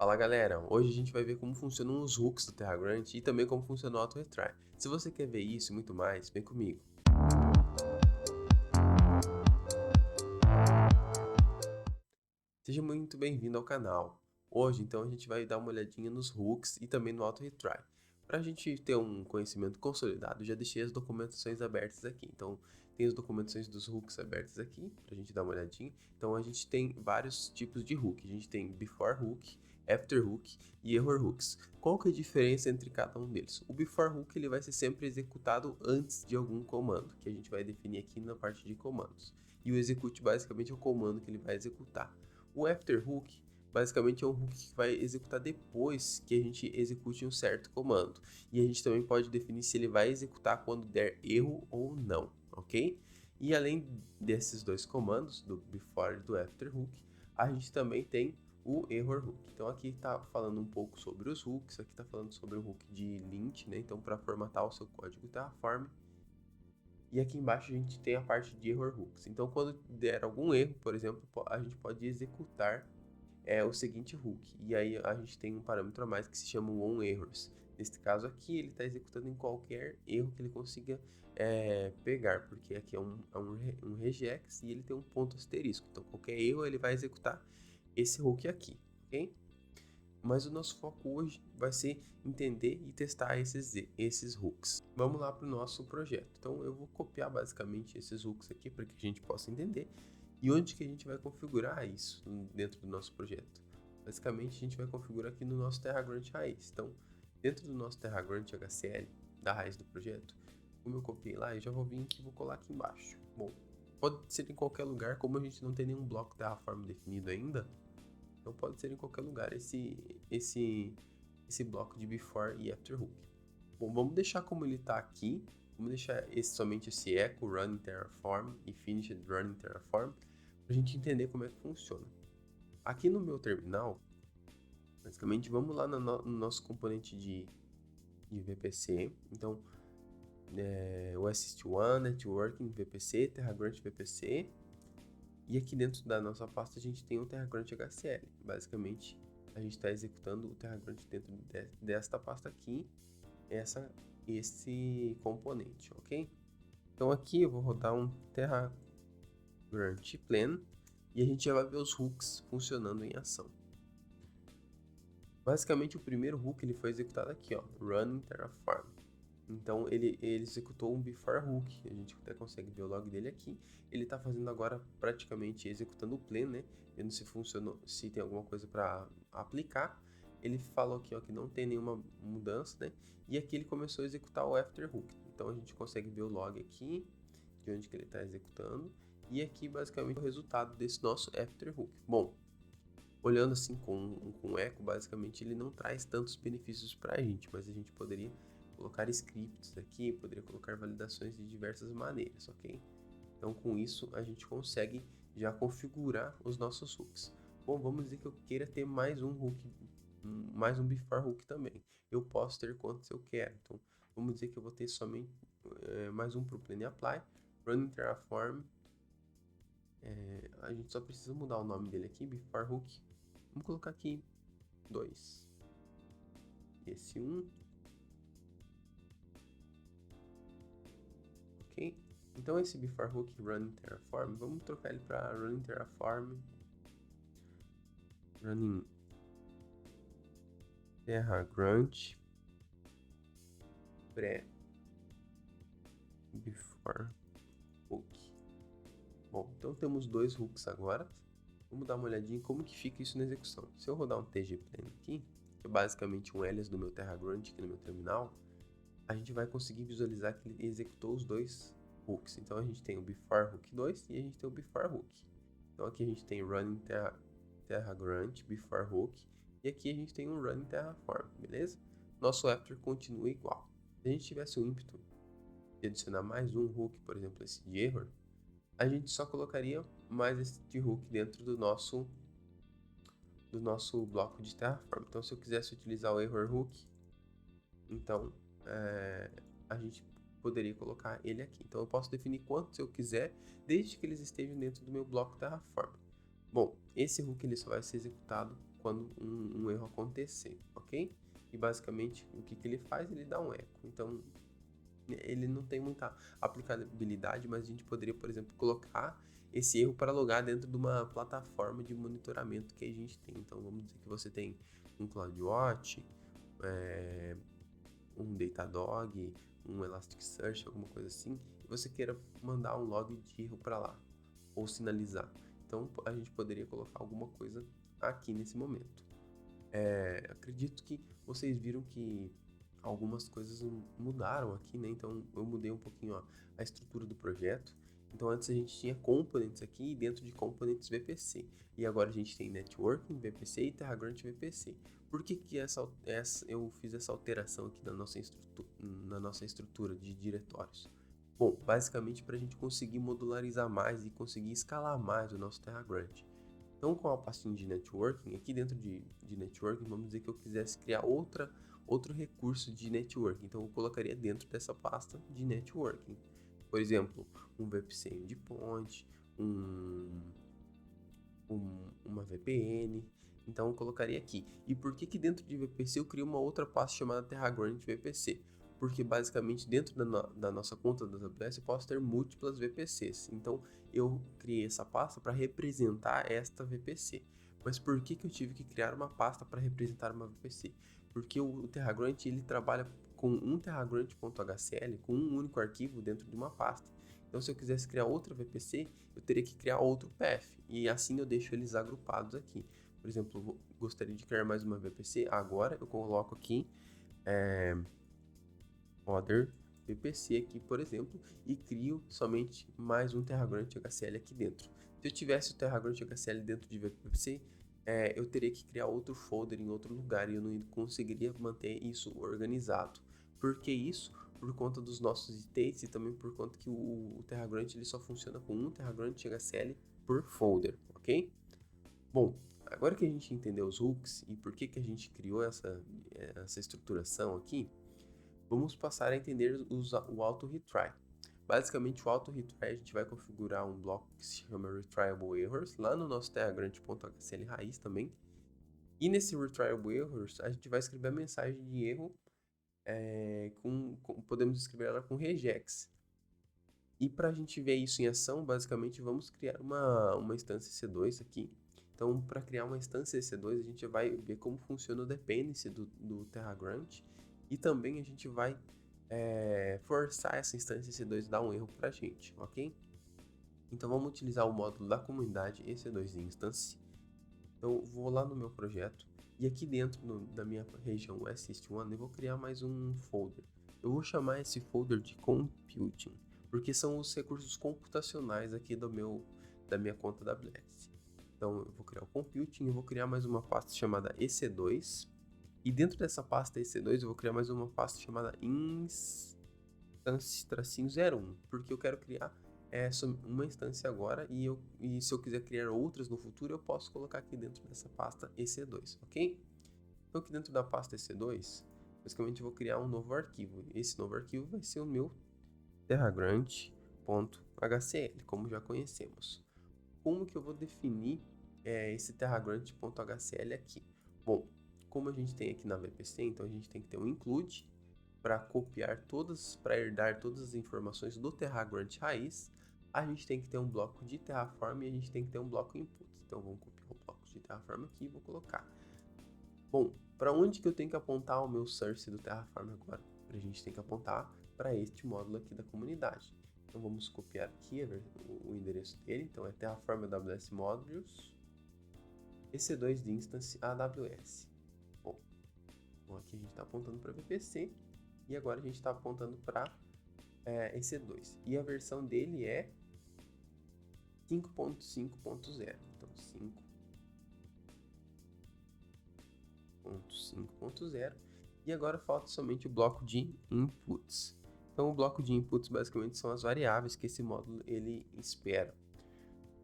Fala galera, hoje a gente vai ver como funcionam os hooks do TerraGrant e também como funciona o AutoRetry. Se você quer ver isso e muito mais, vem comigo. Seja muito bem-vindo ao canal. Hoje então a gente vai dar uma olhadinha nos hooks e também no AutoRetry. Para a gente ter um conhecimento consolidado, já deixei as documentações abertas aqui. Então tem as documentações dos hooks abertas aqui, para a gente dar uma olhadinha. Então a gente tem vários tipos de hook. A gente tem before hook, after hook e error hooks. Qual que é a diferença entre cada um deles? O before hook ele vai ser sempre executado antes de algum comando, que a gente vai definir aqui na parte de comandos. E o execute basicamente é o comando que ele vai executar. O after hook basicamente é um hook que vai executar depois que a gente execute um certo comando. E a gente também pode definir se ele vai executar quando der erro ou não, ok? E além desses dois comandos, do before e do after hook, a gente também tem o error hook. Então aqui está falando um pouco sobre os hooks, aqui está falando sobre o hook de lint, né? Então para formatar o seu código Terraform. E aqui embaixo a gente tem a parte de error hooks. Então quando der algum erro, por exemplo, a gente pode executar o seguinte hook. E aí a gente tem um parâmetro a mais que se chama onErrors. Neste caso aqui ele está executando em qualquer erro que ele consiga pegar, porque aqui é um regex e ele tem um ponto asterisco. Então qualquer erro ele vai executar esse hook aqui, ok? Mas o nosso foco hoje vai ser entender e testar esses hooks. Vamos lá para o nosso projeto. Então eu vou copiar basicamente esses hooks aqui para que a gente possa entender e onde que a gente vai configurar isso dentro do nosso projeto. Basicamente a gente vai configurar aqui no nosso TerraGrant raiz. Então dentro do nosso TerraGrant HCL, da raiz do projeto, como eu copiei lá, eu já vou vir aqui e vou colar aqui embaixo. Bom, pode ser em qualquer lugar, como a gente não tem nenhum bloco Terraform definido ainda, então pode ser em qualquer lugar esse bloco de before e after hook. Bom, vamos deixar como ele está aqui. Vamos deixar somente esse echo running terraform e finished running terraform para a gente entender como é que funciona. Aqui no meu terminal, basicamente vamos lá no nosso componente de VPC. Então o Assist1, Networking VPC, TerraGrant VPC. E aqui dentro da nossa pasta a gente tem o TerraGrant HCL. Basicamente, a gente está executando o TerraGrant dentro desta pasta aqui, esse componente, ok? Então aqui eu vou rodar um TerraGrant Plan e a gente já vai ver os hooks funcionando em ação. Basicamente, o primeiro hook ele foi executado aqui, ó, Running Terraform. Então ele executou um before hook, a gente até consegue ver o log dele aqui. Ele está fazendo agora praticamente executando o plan, né? Vendo se funcionou, se tem alguma coisa para aplicar. Ele falou aqui ó, que não tem nenhuma mudança, né? E aqui ele começou a executar o after hook. Então a gente consegue ver o log aqui, de onde que ele está executando. E aqui basicamente o resultado desse nosso after hook. Bom, olhando assim com eco, basicamente ele não traz tantos benefícios para a gente, mas a gente poderia colocar scripts aqui, poderia colocar validações de diversas maneiras, ok? Então com isso a gente consegue já configurar os nossos hooks. Bom, vamos dizer que eu queira ter mais um hook, mais um before hook também. Eu posso ter quantos eu quero. Então vamos dizer que eu vou ter somente mais um para o Plane Apply, Running Terraform. A gente só precisa mudar o nome dele aqui, before hook. Vamos colocar aqui 2. Esse 1. Ok? Então esse before hook running terraform, vamos trocar ele para running terraform running TerraGrant pré before hook. Bom, então temos dois hooks agora. Vamos dar uma olhadinha em como que fica isso na execução. Se eu rodar um tgplane aqui, que é basicamente um alias do meu TerraGrant aqui no meu terminal, a gente vai conseguir visualizar que ele executou os dois hooks. Então a gente tem o before hook 2 e a gente tem o before hook. Então aqui a gente tem running TerraGrant before hook e aqui a gente tem um running terraform, beleza? Nosso after continua igual. Se a gente tivesse o ímpeto de adicionar mais um hook, por exemplo esse de error, a gente só colocaria mais esse de hook dentro do nosso bloco de terraform. Então se eu quisesse utilizar o error hook, então a gente poderia colocar ele aqui. Então eu posso definir quantos eu quiser, desde que eles estejam dentro do meu bloco Terraform. Bom, esse hook ele só vai ser executado quando um erro acontecer, ok? E basicamente o que ele faz? Ele dá um eco. Então ele não tem muita aplicabilidade, mas a gente poderia, por exemplo, colocar esse erro para logar dentro de uma plataforma de monitoramento que a gente tem. Então vamos dizer que você tem um CloudWatch, um Datadog, um Elasticsearch, alguma coisa assim, e você queira mandar um log de erro para lá, ou sinalizar. Então a gente poderia colocar alguma coisa aqui nesse momento. Acredito que vocês viram que algumas coisas mudaram aqui, né? Então eu mudei um pouquinho a estrutura do projeto. Então antes a gente tinha components aqui e dentro de components VPC. E agora a gente tem networking VPC e TerraGrant VPC. Por que eu fiz essa alteração aqui na nossa estrutura de diretórios? Bom, basicamente para a gente conseguir modularizar mais e conseguir escalar mais o nosso TerraGrant. Então, com a pastinha de networking, aqui dentro de networking, vamos dizer que eu quisesse criar outro recurso de networking. Então, eu colocaria dentro dessa pasta de networking. Por exemplo, um VPC endpoint, uma VPN. Então, eu colocaria aqui. E por que dentro de VPC eu crio uma outra pasta chamada TerraGrant VPC? Porque basicamente dentro da nossa conta da AWS eu posso ter múltiplas VPCs. Então eu criei essa pasta para representar esta VPC. Mas por que eu tive que criar uma pasta para representar uma VPC? Porque o TerraGrant ele trabalha com um TerraGrant.hcl, com um único arquivo dentro de uma pasta. Então se eu quisesse criar outra VPC, eu teria que criar outro path. E assim eu deixo eles agrupados aqui. Por exemplo, eu gostaria de criar mais uma VPC. Agora eu coloco aqui other VPC aqui, por exemplo, e crio somente mais um TerraGrant HCL aqui dentro. Se eu tivesse o TerraGrant HCL dentro de VPC, eu teria que criar outro folder em outro lugar e eu não conseguiria manter isso organizado. Por que isso? Por conta dos nossos states e também por conta que o TerraGrant ele só funciona com um TerraGrant HCL por folder, ok? Bom, agora que a gente entendeu os hooks e por que a gente criou essa estruturação aqui, vamos passar a entender o auto-retry. Basicamente, o auto-retry a gente vai configurar um bloco que se chama retriable errors lá no nosso TerraGrant.hcl raiz também. E nesse retriable errors a gente vai escrever a mensagem de erro, podemos escrever ela com regex. E para a gente ver isso em ação, basicamente vamos criar uma instância C2 aqui. Então, para criar uma instância C2, a gente vai ver como funciona o dependency do TerraGrant. E também a gente vai forçar essa instância C2 a dar um erro para a gente, ok? Então, vamos utilizar o módulo da comunidade EC2 Instance. Então, eu vou lá no meu projeto. E aqui dentro da minha região Assist1, eu vou criar mais um folder. Eu vou chamar esse folder de Computing, porque são os recursos computacionais aqui da minha conta da AWS. Então eu vou criar o Computing, eu vou criar mais uma pasta chamada EC2. E dentro dessa pasta EC2 eu vou criar mais uma pasta chamada Instance-01, porque eu quero criar uma instância agora e se eu quiser criar outras no futuro eu posso colocar aqui dentro dessa pasta EC2, ok? Então aqui dentro da pasta EC2, basicamente eu vou criar um novo arquivo. Esse novo arquivo vai ser o meu TerraGrant.hcl, como já conhecemos. Como que eu vou definir esse TerraGrant.hcl aqui? Bom, como a gente tem aqui na VPC, então a gente tem que ter um include para para herdar todas as informações do TerraGrant raiz. A gente tem que ter um bloco de Terraform e a gente tem que ter um bloco input. Então vamos copiar o bloco de Terraform aqui e vou colocar. Bom, para onde que eu tenho que apontar o meu source do Terraform agora? A gente tem que apontar para este módulo aqui da comunidade. Então vamos copiar aqui o endereço dele. Então é Terraform AWS Modules EC2 de Instance AWS. Bom, aqui a gente está apontando para VPC e agora a gente está apontando para EC2. E a versão dele é 5.5.0. Então 5.5.0. E agora falta somente o bloco de inputs. Então o bloco de inputs basicamente são as variáveis que esse módulo ele espera.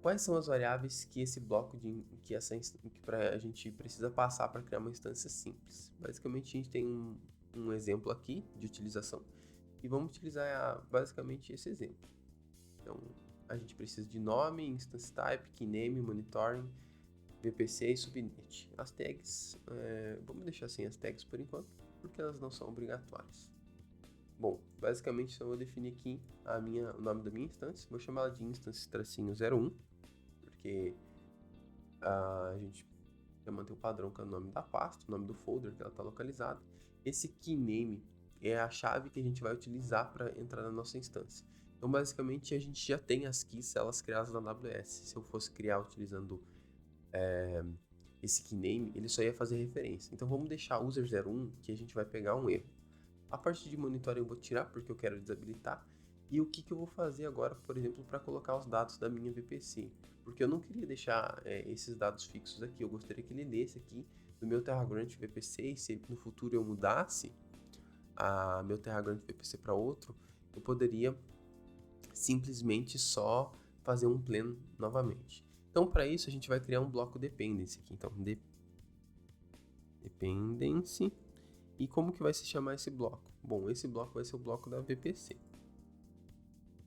Quais são as variáveis que esse bloco que a gente precisa passar para criar uma instância simples? Basicamente a gente tem um exemplo aqui de utilização e vamos utilizar basicamente esse exemplo. Então a gente precisa de nome, instance type, keyname, monitoring, VPC e subnet. As tags, vamos deixar sem as tags por enquanto, porque elas não são obrigatórias. Bom, basicamente então eu defini aqui o nome da minha instância, vou chamar ela de instance-01, porque a gente vai manter o padrão que é o nome da pasta, o nome do folder que ela está localizada. Esse keyname é a chave que a gente vai utilizar para entrar na nossa instância. Então basicamente a gente já tem as keys, elas criadas na AWS. Se eu fosse criar utilizando esse keyname, ele só ia fazer referência. Então vamos deixar user01, que a gente vai pegar um erro. A parte de monitoring eu vou tirar porque eu quero desabilitar. E o que eu vou fazer agora, por exemplo, para colocar os dados da minha VPC? Porque eu não queria deixar esses dados fixos aqui, eu gostaria que ele lesse aqui do meu TerraGrant VPC, e se no futuro eu mudasse a meu TerraGrant VPC para outro, eu poderia simplesmente só fazer um plan novamente. Então, para isso, a gente vai criar um bloco dependency aqui. Então, dependency. E como que vai se chamar esse bloco? Bom, esse bloco vai ser o bloco da VPC.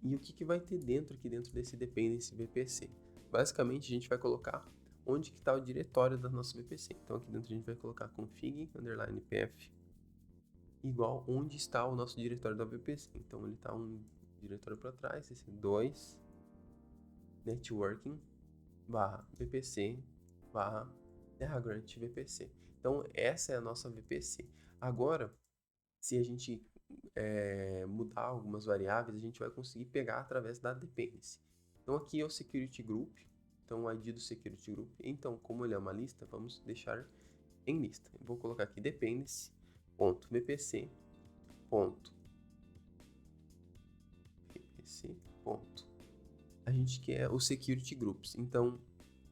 E o que vai ter aqui dentro desse dependency VPC? Basicamente, a gente vai colocar onde que está o diretório da nossa VPC. Então, aqui dentro a gente vai colocar config_pf igual onde está o nosso diretório da VPC. Então, ele está um diretório para trás, esse 2 networking /vpc /terragrant VPC. Então, essa é a nossa VPC. Agora, se a gente mudar algumas variáveis, a gente vai conseguir pegar através da dependency. Então, aqui é o security group, então o ID do security group. Então, como ele é uma lista, vamos deixar em lista. Eu vou colocar aqui dependency.vpc. A gente quer os security groups. Então,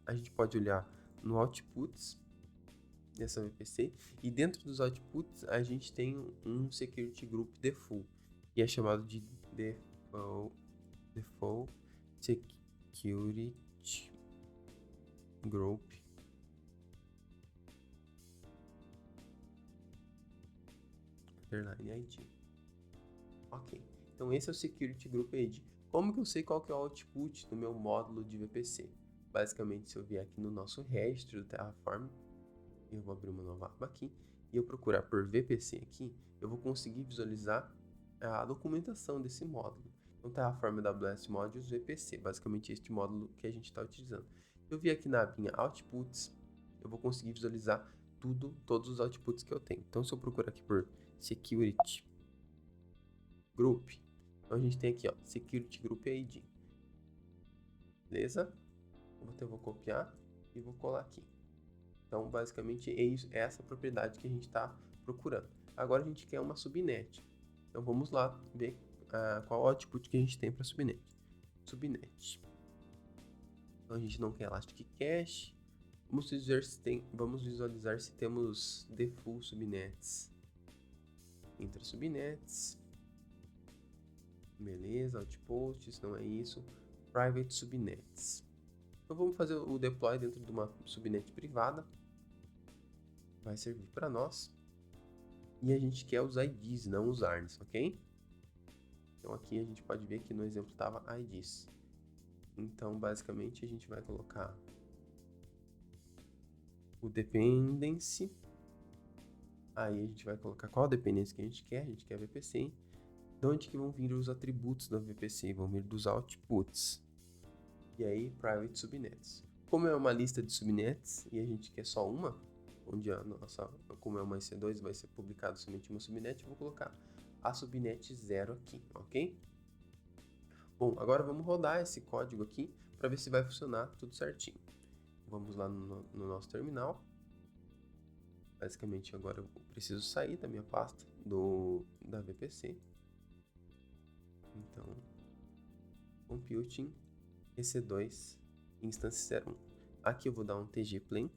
a gente pode olhar no outputs dessa VPC, e dentro dos outputs a gente tem um security group default, que é chamado de default security group _id. Ok, então esse é o security group id. Como que eu sei qual que é o output do meu módulo de VPC? Basicamente, se eu vier aqui no nosso registro do Terraform, eu vou abrir uma nova aba aqui, e eu procurar por VPC aqui, eu vou conseguir visualizar a documentação desse módulo. Então, Terraform AWS Modules VPC, basicamente este módulo que a gente está utilizando. Eu vi aqui na abinha Outputs, eu vou conseguir visualizar todos os outputs que eu tenho. Então, se eu procurar aqui por Security Group, então a gente tem aqui, ó, Security Group ID. Beleza? Eu vou copiar e vou colar aqui. Então, basicamente, é essa propriedade que a gente está procurando. Agora, a gente quer uma subnet. Então, vamos lá ver qual output que a gente tem para subnet. Subnet. Então, a gente não quer Elastic Cache. Vamos visualizar se temos default subnets. Intra subnets. Beleza, outposts, não é isso. Private subnets. Então, vamos fazer o deploy dentro de uma subnet privada. Vai servir para nós. E a gente quer os IDs, não os ARNs, ok? Então aqui a gente pode ver que no exemplo estava IDs. Então basicamente a gente vai colocar o dependency. Aí a gente vai colocar qual dependência que a gente quer VPC. De onde que vão vir os atributos da VPC? Vão vir dos outputs. E aí private subnets. Como é uma lista de subnets e a gente quer só uma, onde como é uma EC2, vai ser publicado somente uma subnet, eu vou colocar a subnet 0 aqui, ok? Bom, agora vamos rodar esse código aqui para ver se vai funcionar tudo certinho. Vamos lá no nosso terminal. Basicamente agora eu preciso sair da minha pasta da VPC. Então, computing EC2 instance 01. Aqui eu vou dar um tg plan.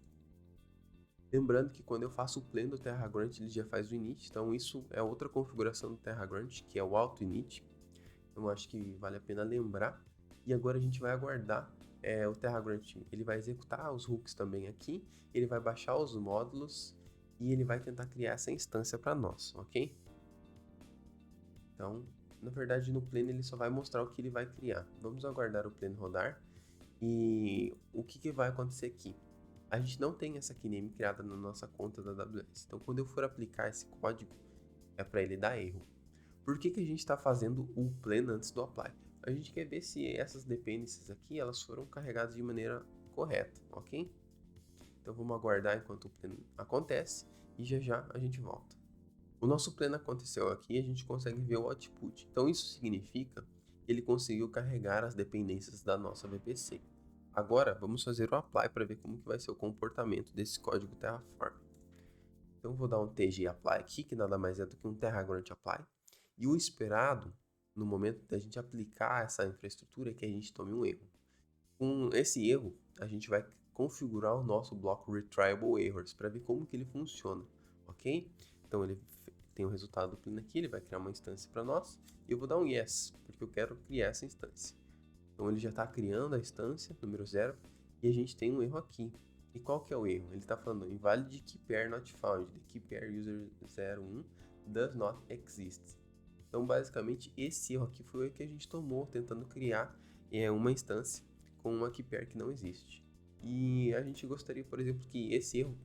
Lembrando que quando eu faço o plan do TerraGrant, ele já faz o init. Então isso é outra configuração do TerraGrant, que é o auto init. Então acho que vale a pena lembrar. E agora a gente vai aguardar o TerraGrant. Ele vai executar os hooks também aqui. Ele vai baixar os módulos e ele vai tentar criar essa instância para nós, ok? Então, na verdade, no plan ele só vai mostrar o que ele vai criar. Vamos aguardar o plan rodar. E o que vai acontecer aqui? a gente não tem essa keyname criada na nossa conta da AWS. Então, quando eu for aplicar esse código, é para ele dar erro. Por que a gente está fazendo o plan antes do apply? A gente quer ver se essas dependencies aqui, elas foram carregadas de maneira correta, ok? Então, vamos aguardar enquanto o plan acontece e já a gente volta. O nosso plan aconteceu aqui e a gente consegue ver o output. Então, isso significa que ele conseguiu carregar as dependências da nossa VPC. Agora, vamos fazer o apply para ver como que vai ser o comportamento desse código Terraform. Então, eu vou dar um tg apply aqui, que nada mais é do que um TerraGrunt apply. E o esperado, no momento da gente aplicar essa infraestrutura, é que a gente tome um erro. Com esse erro, a gente vai configurar o nosso bloco retriable errors para ver como que ele funciona, ok? Então, ele tem o resultado do plan aqui, ele vai criar uma instância para nós. E eu vou dar um yes, porque eu quero criar essa instância. Então ele já está criando a instância, número 0, e a gente tem um erro aqui. E qual que é o erro? Ele está falando invalid key pair not found, the key pair user 01 does not exist. Então basicamente esse erro aqui foi o que a gente tomou tentando criar uma instância com uma key pair que não existe. E a gente gostaria, por exemplo, que esse erro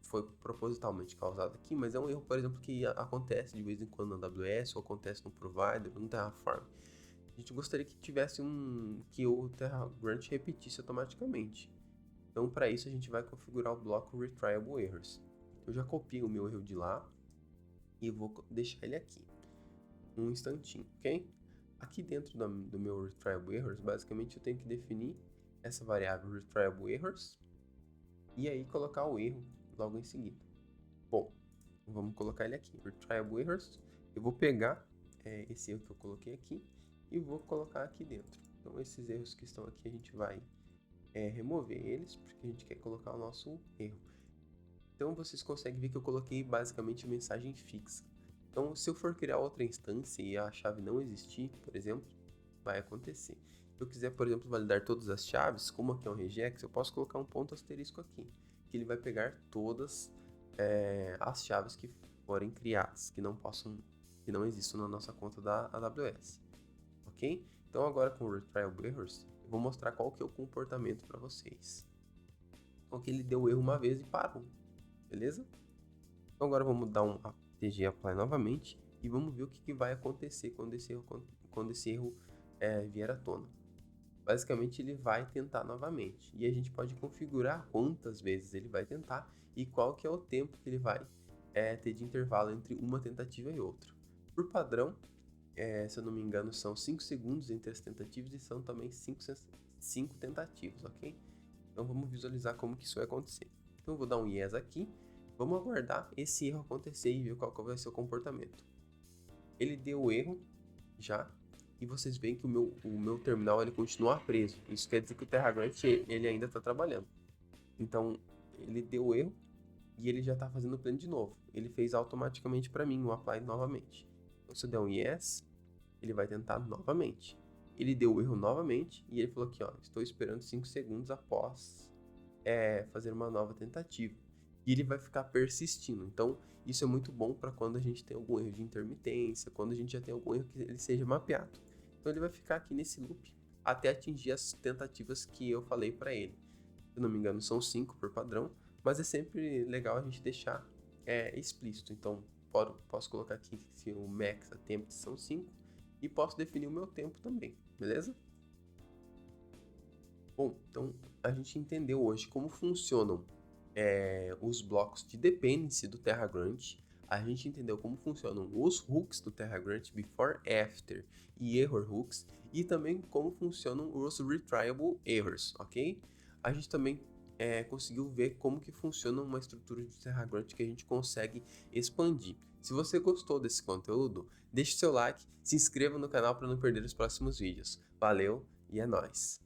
foi propositalmente causado aqui, mas é um erro, por exemplo, que acontece de vez em quando na AWS, ou acontece no provider, no Terraform. A gente gostaria que tivesse que o TerraGrunt repetisse automaticamente. Então, para isso, a gente vai configurar o bloco retriable errors. Eu já copiei o meu erro de lá e vou deixar ele aqui. Um instantinho, ok? Aqui dentro do meu retriable errors, basicamente eu tenho que definir essa variável retriable errors e aí colocar o erro logo em seguida. Bom, vamos colocar ele aqui, retriable errors. Eu vou pegar esse erro que eu coloquei aqui e vou colocar aqui dentro. Então esses erros que estão aqui a gente vai remover eles, porque a gente quer colocar o nosso erro. Então vocês conseguem ver que eu coloquei basicamente mensagem fixa. Então se eu for criar outra instância e a chave não existir, por exemplo, vai acontecer. Se eu quiser, por exemplo, validar todas as chaves, como aqui é um regex, eu posso colocar um ponto asterisco aqui, que ele vai pegar todas as chaves que forem criadas, que não existam na nossa conta da AWS. Ok? Então agora com o retriable errors, eu vou mostrar qual que é o comportamento para vocês. Então aqui ele deu erro uma vez e parou, beleza? Então agora vamos dar um tg apply novamente e vamos ver o que vai acontecer quando esse erro vier à tona. Basicamente ele vai tentar novamente e a gente pode configurar quantas vezes ele vai tentar e qual que é o tempo que ele vai ter de intervalo entre uma tentativa e outra. Por padrão, se eu não me engano, são 5 segundos entre as tentativas e são também 5 tentativas, ok? Então vamos visualizar como que isso vai acontecer. Então eu vou dar um yes aqui, vamos aguardar esse erro acontecer e ver qual vai ser o comportamento. Ele deu erro já, e vocês veem que o meu terminal ele continua preso. Isso quer dizer que o TerraGrunt ele ainda está trabalhando. Então ele deu erro e ele já está fazendo o plano de novo. Ele fez automaticamente para mim o apply novamente. Então, se eu der um yes, ele vai tentar novamente. Ele deu o erro novamente e ele falou aqui, ó, estou esperando 5 segundos após fazer uma nova tentativa. E ele vai ficar persistindo. Então, isso é muito bom para quando a gente tem algum erro de intermitência, quando a gente já tem algum erro que ele seja mapeado. Então, ele vai ficar aqui nesse loop até atingir as tentativas que eu falei para ele. Se eu não me engano, são 5 por padrão, mas é sempre legal a gente deixar explícito. Então, posso colocar aqui se o max attempt são 5 e posso definir o meu tempo também, beleza? Bom, então a gente entendeu hoje como funcionam os blocos de dependency do TerraGrunt. A gente entendeu como funcionam os hooks do TerraGrunt, before, after e error hooks, e também como funcionam os retriable errors, ok? A gente também conseguiu ver como que funciona uma estrutura de TerraGrunt que a gente consegue expandir. Se você gostou desse conteúdo, deixe seu like, se inscreva no canal para não perder os próximos vídeos. Valeu e é nóis!